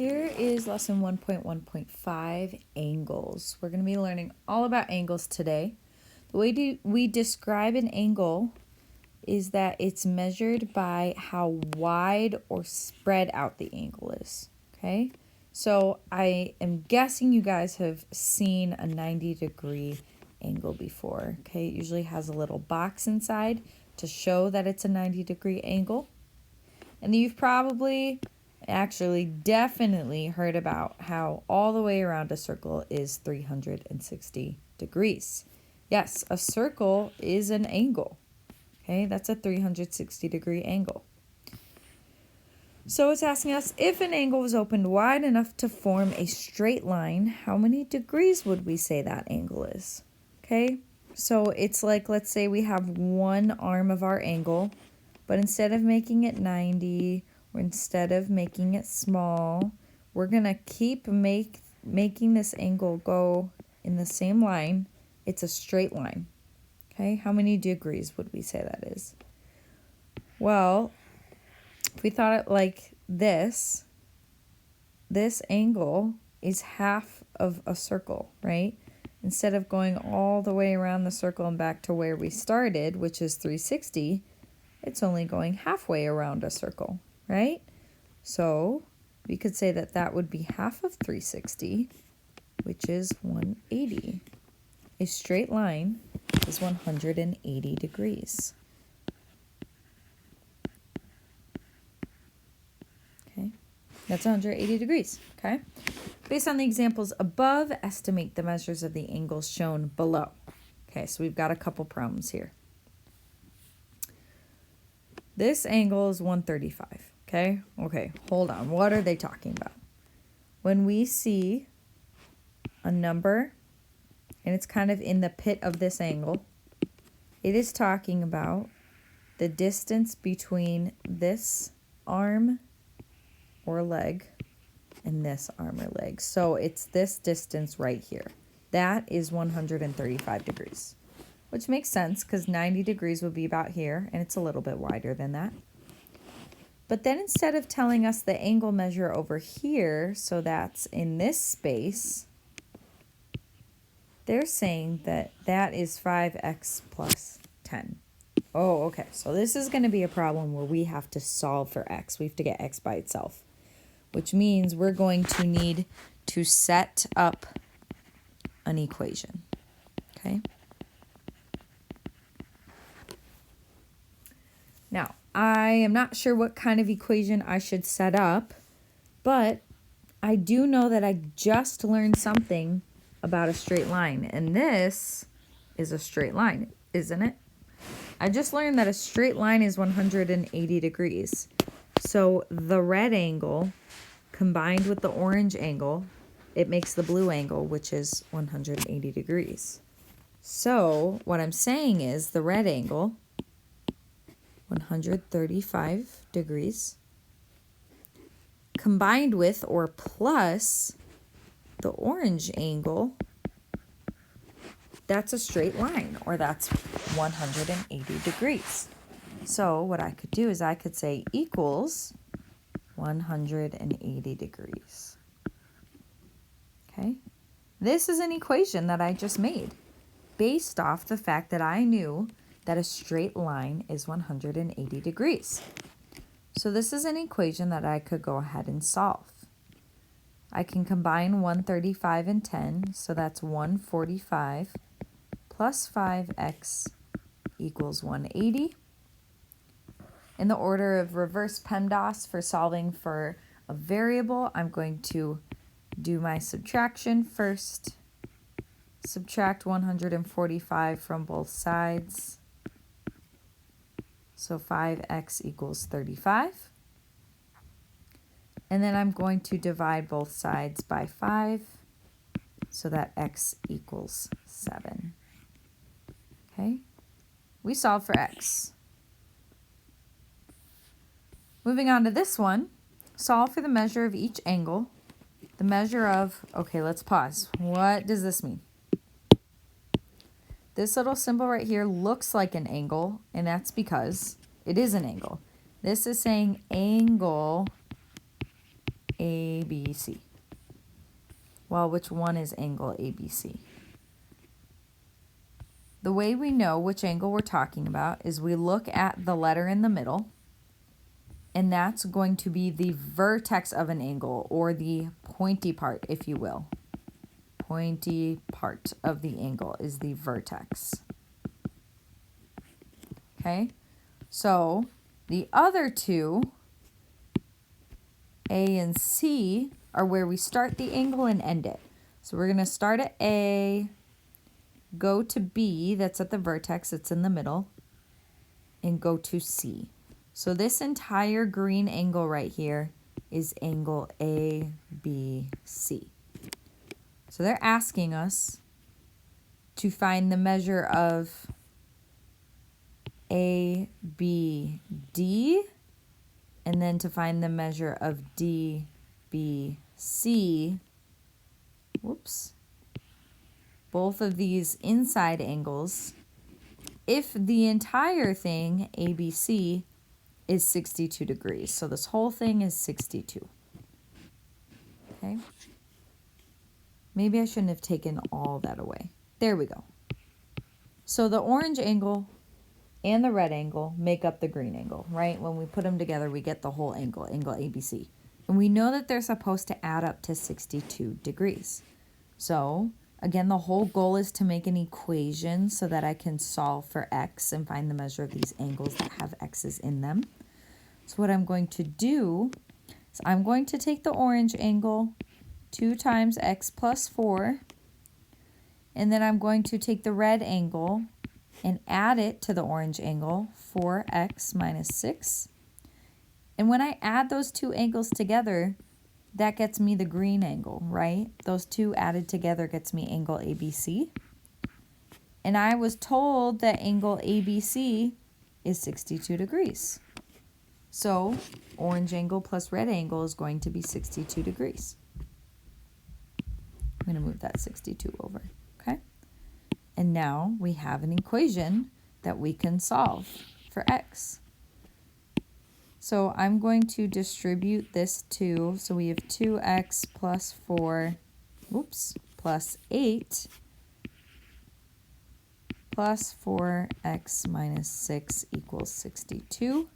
Here is lesson 1.1.5, angles. We're going to be learning all about angles today. The way we describe an angle is that it's measured by how wide or spread out the angle is, okay? So I am guessing you guys have seen a 90-degree angle before, okay? It usually has a little box inside to show that it's a 90-degree angle. And you've probably actually definitely heard about how all the way around a circle is 360 degrees. Yes, a circle is an angle. Okay, that's a 360-degree angle. So it's asking us, if an angle was opened wide enough to form a straight line, how many degrees would we say that angle is? Okay, so it's like, let's say we have one arm of our angle, but instead of making it 90, or instead of making it small, we're going to keep making this angle go in the same line. It's a straight line. Okay, how many degrees would we say that is? Well, if we thought it like this angle is half of a circle, right? Instead of going all the way around the circle and back to where we started, which is 360, it's only going halfway around a circle, right? So we could say that that would be half of 360, which is 180. A straight line is 180 degrees. Okay, that's 180 degrees, okay? Based on the examples above, estimate the measures of the angles shown below. Okay, so we've got a couple problems here. This angle is 135, okay? Okay, hold on. What are they talking about? When we see a number, and it's kind of in the pit of this angle, it is talking about the distance between this arm or leg and this arm or leg. So it's this distance right here. That is 135 degrees. Which makes sense because 90 degrees would be about here, and it's a little bit wider than that. But then instead of telling us the angle measure over here, so that's in this space, they're saying that that is 5x plus 10. Oh, okay. So this is going to be a problem where we have to solve for x. We have to get x by itself, which means we're going to need to set up an equation, okay? Now, I am not sure what kind of equation I should set up, but I do know that I just learned something about a straight line, and this is a straight line, isn't it? I just learned that a straight line is 180 degrees. So the red angle combined with the orange angle, it makes the blue angle, which is 180 degrees. So what I'm saying is the red angle, 135 degrees, combined with or plus the orange angle, that's a straight line, or that's 180 degrees. So what I could do is I could say equals 180 degrees. Okay? This is an equation that I just made based off the fact that I knew that a straight line is 180 degrees. So this is an equation that I could go ahead and solve. I can combine 135 and 10, so that's 145 plus 5x equals 180. In the order of reverse PEMDAS for solving for a variable, I'm going to do my subtraction first. Subtract 145 from both sides. So 5x equals 35. And then I'm going to divide both sides by 5 so that x equals 7. Okay? We solve for x. Moving on to this one, solve for the measure of each angle. The measure of, okay, let's pause. What does this mean? This little symbol right here looks like an angle, and that's because it is an angle. This is saying angle AB. ABC? Well, which one is angle ABC? The way we know which angle we're talking about is we look at the letter in the middle, and that's going to be the vertex of an angle, or the pointy part, if you will. Pointy part of the angle is the vertex. Okay, so the other two, A and C, are where we start the angle and end it. So we're going to start at A, go to B, that's at the vertex, it's in the middle, and go to C. So this entire green angle right here is angle ABC. So they're asking us to find the measure of ABD, and then to find the measure of DBC. Whoops. Both of these inside angles, if the entire thing, ABC, is 62 degrees. So this whole thing is 62. Okay. Maybe I shouldn't have taken all that away. There we go. So the orange angle and the red angle make up the green angle, right? When we put them together, we get the whole angle, angle ABC. And we know that they're supposed to add up to 62 degrees. So again, the whole goal is to make an equation so that I can solve for x and find the measure of these angles that have x's in them. So what I'm going to do is I'm going to take the orange angle, 2 times x plus 4, and then I'm going to take the red angle and add it to the orange angle, 4x minus 6. And when I add those two angles together, that gets me the green angle, right? Those two added together gets me angle ABC. And I was told that angle ABC is 62 degrees. So orange angle plus red angle is going to be 62 degrees. I'm going to move that 62 over, okay? And now we have an equation that we can solve for x. So I'm going to distribute this 2. So we have 2x plus 4, plus 8 plus 4x minus 6 equals 62.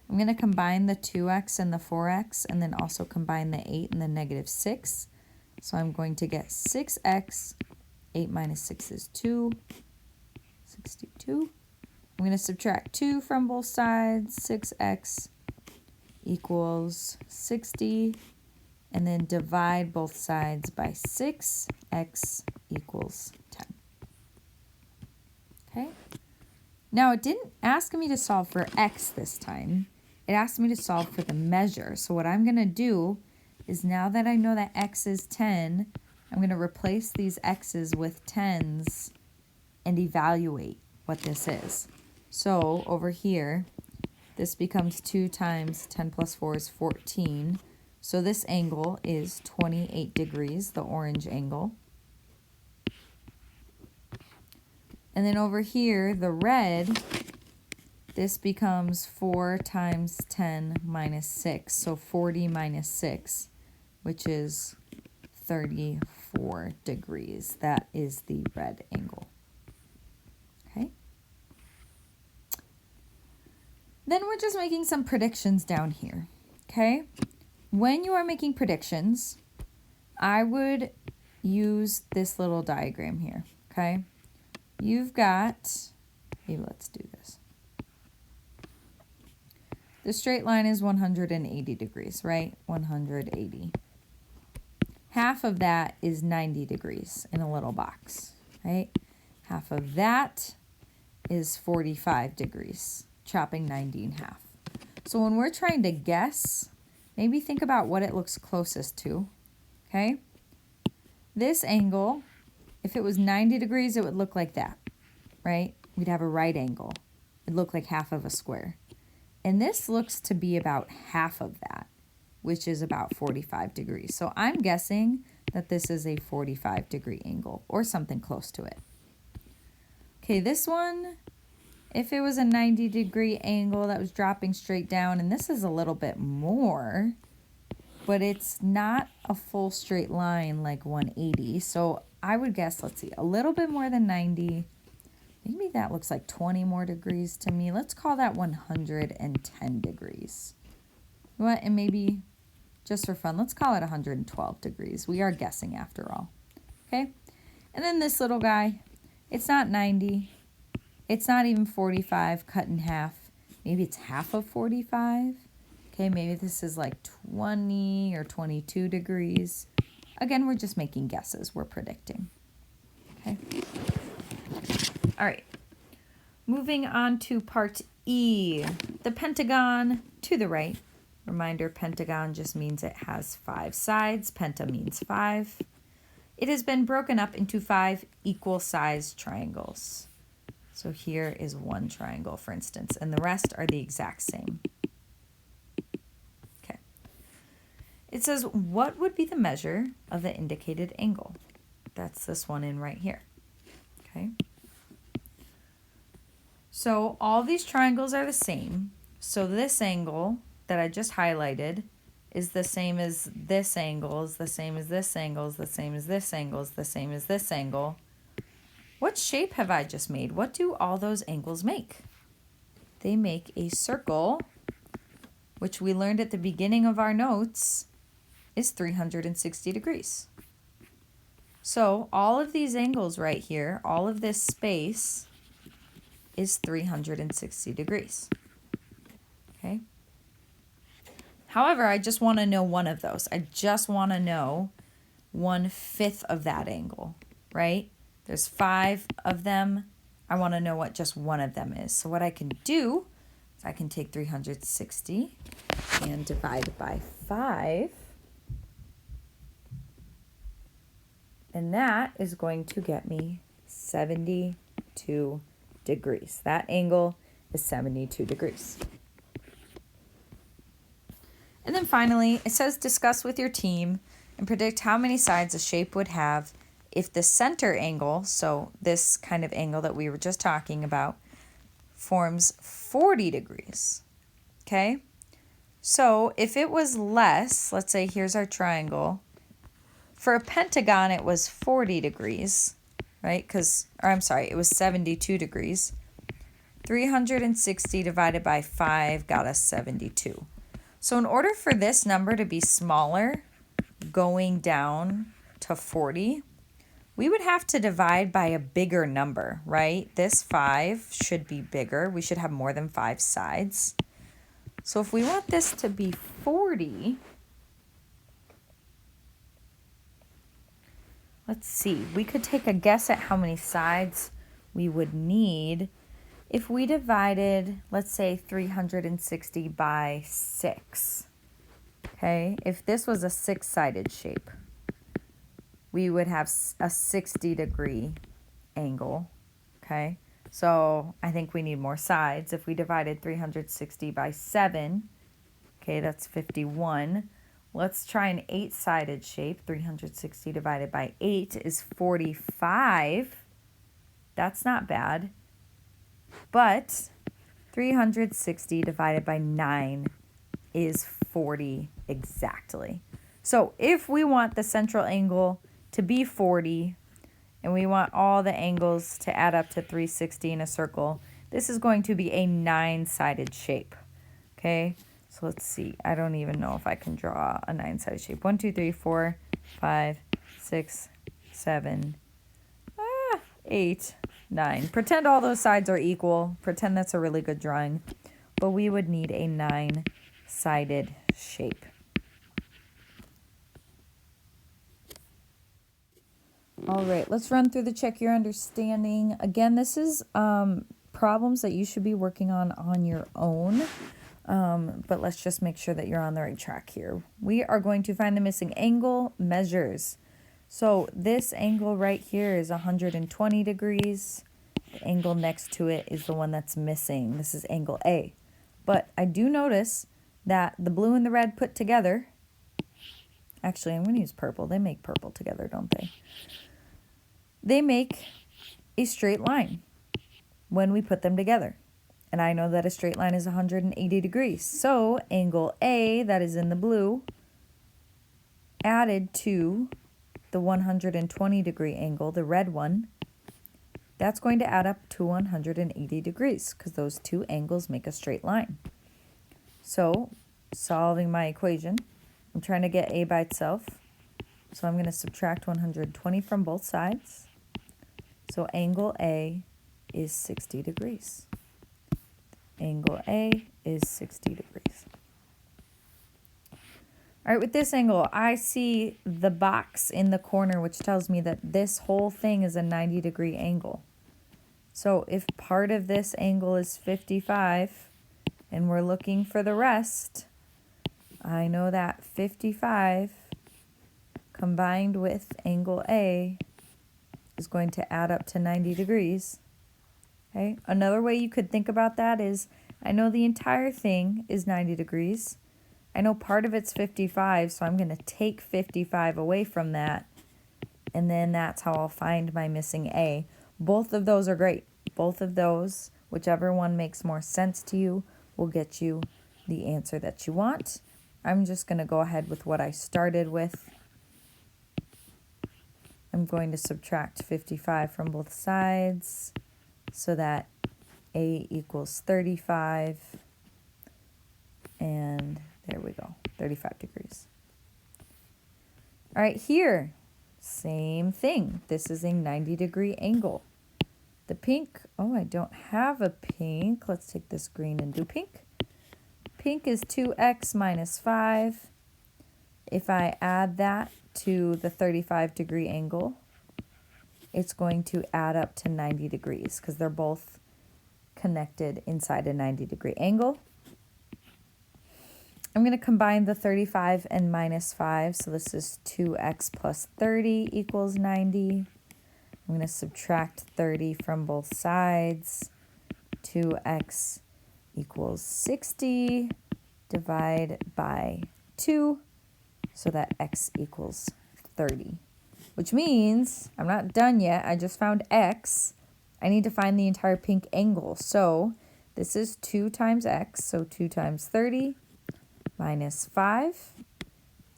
I'm going to combine the 2x and the 4x, and then also combine the 8 and the negative 6. So I'm going to get 6x, 8 minus 6 is 2, 62. I'm going to subtract 2 from both sides, 6x equals 60, and then divide both sides by 6, x equals 10. Okay? Now it didn't ask me to solve for x this time. It asked me to solve for the measure. So what I'm going to do is, now that I know that x is 10, I'm going to replace these x's with 10s and evaluate what this is. So over here, this becomes 2 times 10 plus 4 is 14. So this angle is 28 degrees, the orange angle. And then over here, the red, this becomes 4 times 10 minus 6. So 40 minus 6, which is 34 degrees. That is the red angle. Okay. Then we're just making some predictions down here. Okay. When you are making predictions, I would use this little diagram here. Okay. You've got, maybe let's do this. The straight line is 180 degrees, right? 180. Half of that is 90 degrees in a little box, right? Half of that is 45 degrees, chopping 90 in half. So when we're trying to guess, maybe think about what it looks closest to, okay? This angle, if it was 90 degrees, it would look like that, right? We'd have a right angle. It'd look like half of a square. And this looks to be about half of that, which is about 45 degrees. So I'm guessing that this is a 45 degree angle or something close to it. Okay, this one, if it was a 90 degree angle that was dropping straight down, and this is a little bit more, but it's not a full straight line like 180. So I would guess, let's see, a little bit more than 90. Maybe that looks like 20 more degrees to me. Let's call that 110 degrees. You know what? And maybe just for fun, let's call it 112 degrees. We are guessing after all. Okay? And then this little guy, it's not 90. It's not even 45 cut in half. Maybe it's half of 45. Okay, maybe this is like 20 or 22 degrees. Again, we're just making guesses. We're predicting. Okay. All right. Moving on to part E, the pentagon to the right. Reminder, pentagon just means it has 5 sides. Penta means 5. It has been broken up into 5 equal-sized triangles. So here is one triangle, for instance, and the rest are the exact same. Okay. It says, what would be the measure of the indicated angle? That's this one in right here. Okay. So all these triangles are the same. So this angle that I just highlighted is the same as this angle, is the same as this angle, is the same as this angle, is the same as this angle. What shape have I just made? What do all those angles make? They make a circle, which we learned at the beginning of our notes is 360 degrees. So all of these angles right here, all of this space is 360 degrees. Okay. However, I just want to know one of those. I just want to know 1/5 of that angle, right? There's 5 of them. I want to know what just one of them is. So what I can do is I can take 360 and divide by 5. And that is going to get me 72 degrees. That angle is 72 degrees. And then finally, it says discuss with your team and predict how many sides a shape would have if the center angle, so this kind of angle that we were just talking about, forms 40 degrees. Okay? So if it was less, let's say here's our triangle. For a pentagon, it was 40 degrees, right? It was 72 degrees. 360 divided by 5 got us 72. So in order for this number to be smaller, going down to 40, we would have to divide by a bigger number, right? This 5 should be bigger. We should have more than 5 sides. So if we want this to be 40, let's see, we could take a guess at how many sides we would need if we divided, let's say, 360 by 6. Okay, if this was a 6-sided shape, we would have a 60-degree angle. Okay, so I think we need more sides. If we divided 360 by 7, okay, that's 51. Let's try an 8-sided shape. 360 divided by 8 is 45. That's not bad. But 360 divided by 9 is 40 exactly. So if we want the central angle to be 40, and we want all the angles to add up to 360 in a circle, this is going to be a 9-sided shape. Okay, so let's see. I don't even know if I can draw a 9-sided shape. 1, 2, 3, 4, 5, 6, 7, 8, 9. Pretend all those sides are equal. Pretend that's a really good drawing. But we would need a 9-sided shape. All right, let's run through the check your understanding. Again, this is problems that you should be working on your own. But let's just make sure that you're on the right track here. We are going to find the missing angle measures. So this angle right here is 120 degrees. The angle next to it is the one that's missing. This is angle A. But I do notice that the blue and the red put together, actually I'm going to use purple. They make purple together, don't they? They make a straight line when we put them together. And I know that a straight line is 180 degrees. So angle A, that is in the blue, added to the 120 degree angle, the red one, that's going to add up to 180 degrees because those two angles make a straight line. So, solving my equation, I'm trying to get a by itself. So I'm going to subtract 120 from both sides. So angle A is 60 degrees. Angle A is 60 degrees. All right, with this angle, I see the box in the corner, which tells me that this whole thing is a 90-degree angle. So if part of this angle is 55, and we're looking for the rest, I know that 55 combined with angle A is going to add up to 90 degrees. Okay? Another way you could think about that is, I know the entire thing is 90 degrees. I know part of it's 55, so I'm going to take 55 away from that, and then that's how I'll find my missing A. Both of those are great. Both of those, whichever one makes more sense to you, will get you the answer that you want. I'm just going to go ahead with what I started with. I'm going to subtract 55 from both sides so that A equals 35, and there we go, 35 degrees. All right, here, same thing. This is a 90-degree angle. The pink, oh, I don't have a pink. Let's take this green and do pink. Pink is 2x minus 5. If I add that to the 35-degree angle, it's going to add up to 90 degrees because they're both connected inside a 90-degree angle. I'm going to combine the 35 and minus 5, so this is 2x plus 30 equals 90. I'm going to subtract 30 from both sides. 2x equals 60. Divide by 2, so that x equals 30. Which means, I'm not done yet, I just found x. I need to find the entire pink angle. So this is 2 times x, so 2 times 30 minus 5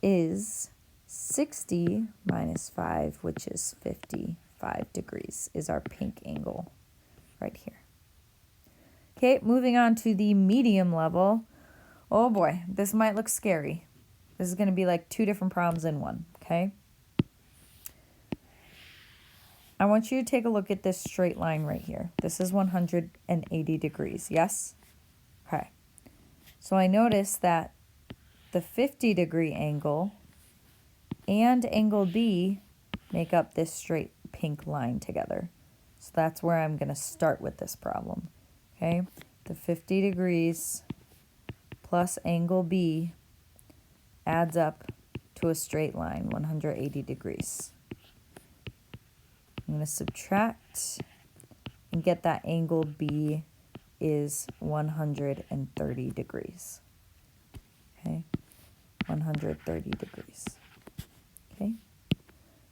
is 60 minus 5, which is 55 degrees, is our pink angle right here. Okay, moving on to the medium level. Oh boy, this might look scary. This is going to be like 2 different problems in one, okay? I want you to take a look at this straight line right here. This is 180 degrees, yes? Okay. So I notice that the 50-degree angle and angle B make up this straight pink line together. So that's where I'm going to start with this problem. Okay, the 50 degrees plus angle B adds up to a straight line, 180 degrees. I'm going to subtract and get that angle B is 130 degrees. Okay, 130 degrees. Okay.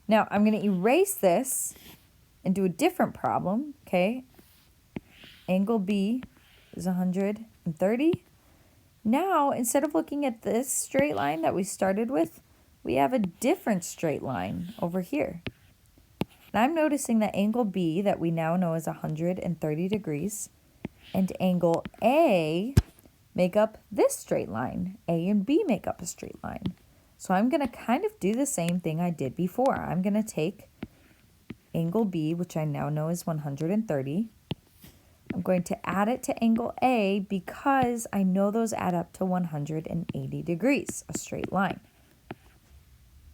Now I'm going to erase this and do a different problem. Okay. Angle B is 130. Now, instead of looking at this straight line that we started with, we have a different straight line over here. And I'm noticing that angle B that we now know is 130 degrees and angle A make up this straight line. A and B make up a straight line. So I'm going to kind of do the same thing I did before. I'm going to take angle B, which I now know is 130. I'm going to add it to angle A because I know those add up to 180 degrees, a straight line.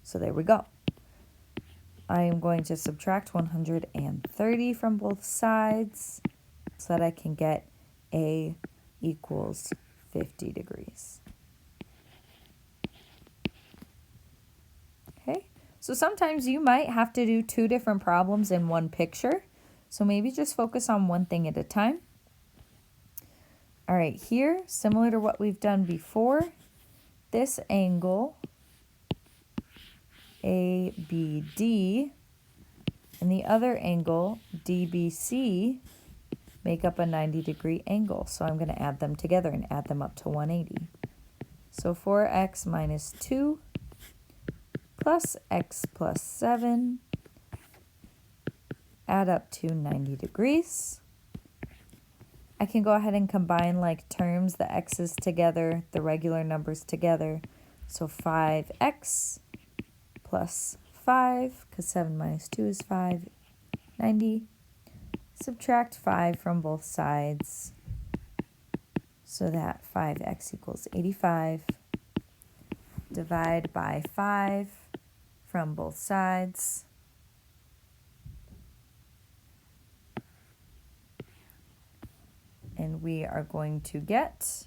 So there we go. I am going to subtract 130 from both sides so that I can get A equals 50 degrees. Okay, so sometimes you might have to do 2 different problems in one picture. So maybe just focus on one thing at a time. All right, here, similar to what we've done before, this angle ABD and the other angle DBC make up a 90-degree angle. So I'm going to add them together and add them up to 180. So 4x minus 2 plus x plus 7 add up to 90 degrees. I can go ahead and combine like terms, the x's together, the regular numbers together. So 5x plus 5, because 7 minus 2 is 5, 90. Subtract 5 from both sides, so that 5x equals 85. Divide by 5 from both sides. And we are going to get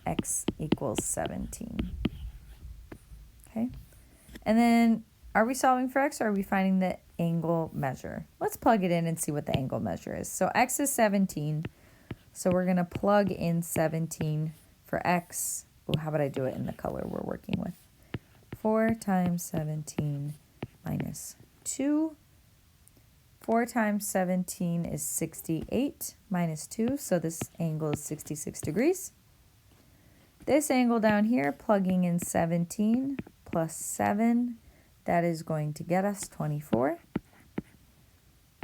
x equals 17. Okay, and then are we solving for x or are we finding the angle measure? Let's plug it in and see what the angle measure is. So x is 17, so we're going to plug in 17 for x. Ooh, how about I do it in the color we're working with? 4 times 17 minus 2. 4 times 17 is 68 minus 2, so this angle is 66 degrees. This angle down here, plugging in 17 plus 7, that is going to get us 24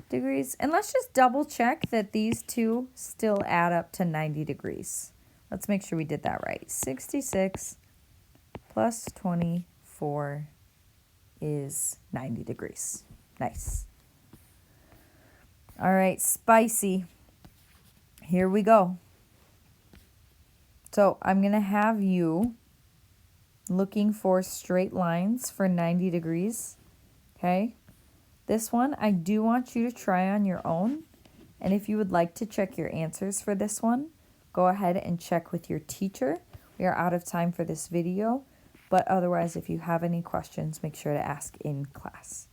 degrees. And let's just double check that these two still add up to 90 degrees. Let's make sure we did that right. 66 plus 24 is 90 degrees. Nice. All right, spicy. Here we go. So I'm going to have you looking for straight lines for 90 degrees. Okay. This one, I do want you to try on your own. And if you would like to check your answers for this one, go ahead and check with your teacher. We are out of time for this video, but otherwise, if you have any questions, make sure to ask in class.